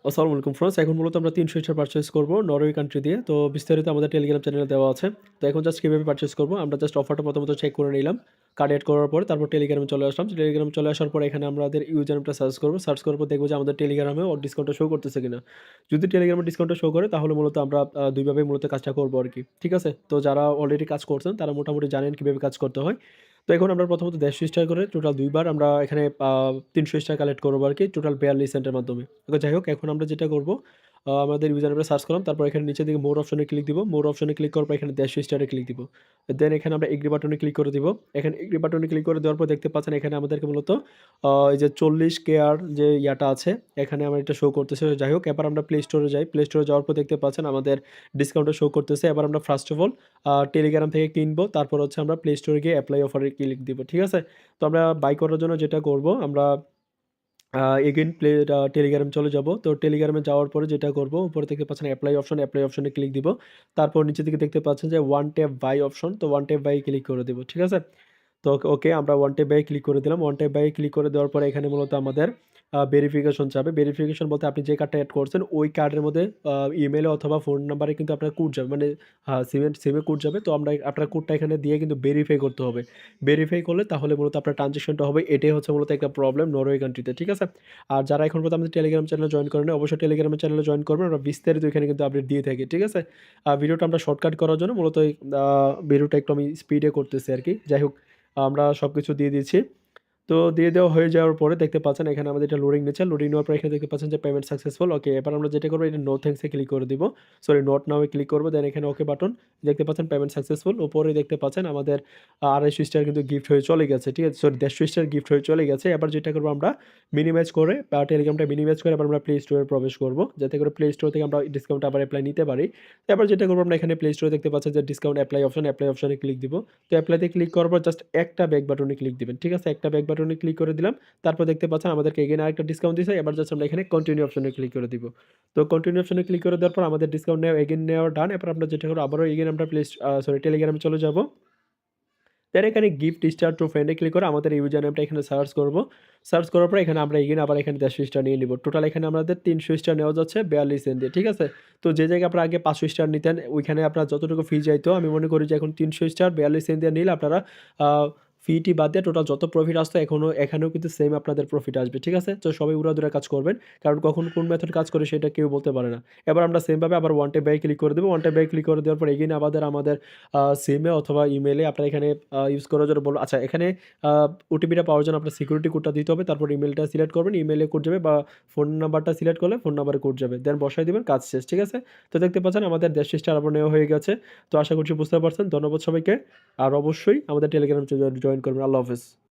আসসালামু আলাইকুম ফ্রেন্ডস। এখন মূলত আমরা ৩০০ স্টার পারচেজ করব নরওয়ে কান্ট্রি দিয়ে। তো বিস্তারিত আমাদের টেলিগ্রাম চ্যানেলে দেওয়া আছে। তো এখন জাস্ট কিভাবে পারচেজ করব? আমরা জাস্ট অফারটা প্রথমত চেক করে নিলাম। কার্ড এড করার পরে তারপর টেলিগ্রামে চলে আসলাম। টেলিগ্রামে চলে আসার পরে এখানে আমাদের ইউজার নেমটা সার্চ করব। সার্চ করার পর দেখব যে আমাদের টেলিগ্রামে ডিসকাউন্টটা শো করতেছে কিনা। যদি টেলিগ্রামে ডিসকাউন্টটা শো করে তাহলে মূলত আমরা ২ ভাবেই মূলত কাজটা করব আরকি। ঠিক আছে? তো যারা অলরেডি কাজ করছেন তারা মোটামুটি জানেন কিভাবে কাজ করতে হয়। তো এখন আমরা প্রথমত ১৫০ স্টার করে টোটাল ২ বার আমরা এখানে ৩০০ স্টার কালেক্ট করব আরকি টোটাল ৪২ সেন্টের মাধ্যমে। ওকে, যাই হোক এখন আমরা যেটা করব আমাদের ইউজার নেমটা সার্চ করলাম। তারপর এখানে নিচের দিকে মোর অপশনে ক্লিক দিব। মোর অপশনে ক্লিক করার পর এখানে ১৫০ স্টারে ক্লিক দিব। দেন এখানে আমরা এগ্রি বাটনে ক্লিক করে দিব। এখানে এগ্রি বাটনে ক্লিক করে দেওয়ার পর দেখতে পাচ্ছেন এখানে আমাদেরকে মূলত এই যে ৪০ কেয়ার যে ইয়াটা আছে এখানে আমার এটা শো করতেছে। যাই হোক এবার আমরা প্লে স্টোরে যাই। প্লে স্টোরে যাওয়ার পর দেখতে পাচ্ছেন আমাদের ডিসকাউন্টটা শো করতেছে। এবার আমরা ফার্স্ট অফ অল টেলিগ্রাম থেকে কিনবো। তারপর হচ্ছে আমরা প্লে স্টোরে গিয়ে এপ্লাই অফারে ক্লিক দিব। ঠিক আছে? তো আমরা বাই করার জন্য যেটা করব আমরা এগেইন টেলিগ্রাম চলে যাব। তো টেলিগ্রামে যাওয়ার পরে যেটা করব, উপরে দেখতে পাচ্ছেন এপ্লাই অপশন, এপ্লাই অপশনে ক্লিক দিব। তারপর নিচের দিকে দেখতে পাচ্ছেন যে ওয়ান ট্যাপ বাই অপশন, তো ওয়ান ট্যাপ বাই ক্লিক করে দিব। ঠিক আছে? তো ওকে আমরা ওয়ান ট্যাপ বাই ক্লিক করে দিলাম। ওয়ান ট্যাপ বাই ক্লিক করে দেওয়ার পরে এখানে মূলত আমাদের ভেরিফিকেশন চাবে। ভেরিফিকেশন বলতে আপনি যে কার্ডটা এড করছেন ওই কার্ডের মধ্যে ইমেইলে অথবা ফোন নাম্বারে কিন্তু আপনার কোড যাবে। মানে সিমে কোড যাবে। তো আমরা আপনার কোডটা এখানে দিয়ে কিন্তু ভেরিফাই করতে হবে। ভেরিফাই করলে তাহলে মূলত আপনার ট্রান্সেকশনটা হবে। এটাই হচ্ছে মূলত একটা প্রবলেম নরওয়ে কান্ট্রিতে। ঠিক আছে? আর যারা এখন পর্যন্ত আমাদের টেলিগ্রাম চ্যানেলে জয়েন করেন নাই, অবশ্যই টেলিগ্রাম চ্যানেলে জয়েন করবেন। আমরা বিস্তারিত এখানে কিন্তু আপডেট দিয়ে থাকি। ঠিক আছে? ভিডিওটা আমরা শর্টকাট করার জন্য মূলত এই ভিডিওটা একটু আমি স্পিডে করতেছি আরকি। যাই হোক আমরা সবকিছু দিয়ে দিয়েছি। তো দিয়ে দেওয়া হয়ে যাওয়ার পরে দেখতে পাচ্ছেন এখানে আমাদের এটা লোডিং নিচ্ছে। লোডিং নেওয়ার পরে এখানে দেখতে পাচ্ছেন যে পেমেন্ট সাকসেসফুল। ওকে, এবার আমরা যেটা করব এটা নো থ্যাংকস এ ক্লিক করে দিব। Sorry, not now A click করব। দেন এখানে ওকে বাটন দেখতে পাচ্ছেন পেমেন্ট সাকসেসফুল। উপরে দেখতে পাচ্ছেন আমাদের ২৫০ স্টার কিন্তু গিফট হয়ে চলে গেছে। ঠিক আছে? সরি, ১৫০ স্টার গিফট হয়ে চলে গেছে। এবার যেটা করব আমরা মিনিমাইজ করে টেলিগ্রামটা মিনিমাইজ করে এবার আমরা প্লে স্টোরে প্রবেশ করব। যাতে করে প্লে স্টোর থেকে আমরা ডিসকাউন্ট আবার এপ্লাই নিতে পারি। এবার যেটা করব আমরা এখানে প্লে স্টোরে দেখতে পাচ্ছেন যে ডিসকাউন্ট এপ্লাই অপশন, এপ্লাই অপশনে ক্লিক দিব। তো এপ্লাইতে ক্লিক করার পর জাস্ট একটা ব্যাক বাটনে ক্লিক দিবেন। ঠিক আছে? একটা ব্যাক বাটনে ক্লিক করে দিলাম। তারপর দেখতে পাচ্ছেন আমাদেরকে এগেইন আরেকটা ডিসকাউন্ট দিছে। এবার জাস্ট আমরা এখানে কন্টিনিউ অপশনে ক্লিক করে দিব। তো কন্টিনিউ অপশনে ক্লিক করে দেওয়ার পর আমাদের ডিসকাউন্ট নেওয়া ডান। এরপর আমরা যেটা করব আবারও এগেইন আমরা টেলিগ্রামে চলে যাব। দেন এখানে গিফট স্টার টু ফ্রেন্ডে ক্লিক করে আমাদের ইউজার নেমটা এখানে সার্চ করব। সার্চ করার পর এখানে আমরা এগেইন আবার এখানে ১৫০ স্টার নিয়ে নিব। টোটাল এখানে আমাদের ৩০০ স্টার নেওয়া যাচ্ছে ৪২ সেন্ট দিয়ে। ঠিক আছে? তো যে জায়গায় আপনারা আগে ৫০০ স্টার নিতেন ওইখানে আপনার যতটুকু ফি যাইতো আমি মনে করি যে এখন ৩০০ স্টার ৪২ সেন্ট দিয়ে নিলে আপনারা আ ফি-টি বাদ দিয়ে টোটাল যত প্রফিট আসতো এখানেও কিন্তু সেম আপনাদের প্রফিট আসবে। ঠিক আছে? তো সবাই উড়াধুরা কাজ করবেন। কারণ কখন কোন মেথড কাজ করে সেটা কেউ বলতে পারে না। এবার আমরা সেম ভাবে আবার ওয়ান ট্যাপ বাই ক্লিক করে দেব। ওয়ান ট্যাপ বাই ক্লিক করে দেওয়ার পর এগেইন আমাদের সিমে অথবা ইমেইলে আপনারা এখানে ইউজ করার জন্য বলব। আচ্ছা, এখানে আ ওটিপিটা পাওয়ার জন্য আপনার সিকিউরিটি কোডটা দিতে হবে। তারপর ইমেইলটা সিলেক্ট করবেন। ইমেইলে কোড যাবে বা ফোন নাম্বারটা সিলেক্ট করলে ফোন নাম্বারে কোড যাবে। দেন বসায় দিবেন, কাজ শেষ। ঠিক আছে? তো দেখতে পাচ্ছেন আমাদের ১৫০ স্টার আবার নেওয়া হয়ে গেছে। তো আশা করছি বুঝতে পারছেন। ধন্যবাদ সবাইকে। আর অবশ্যই আমাদের টেলিগ্রাম জয়েন করবেন। আল্লাহ হাফেজ।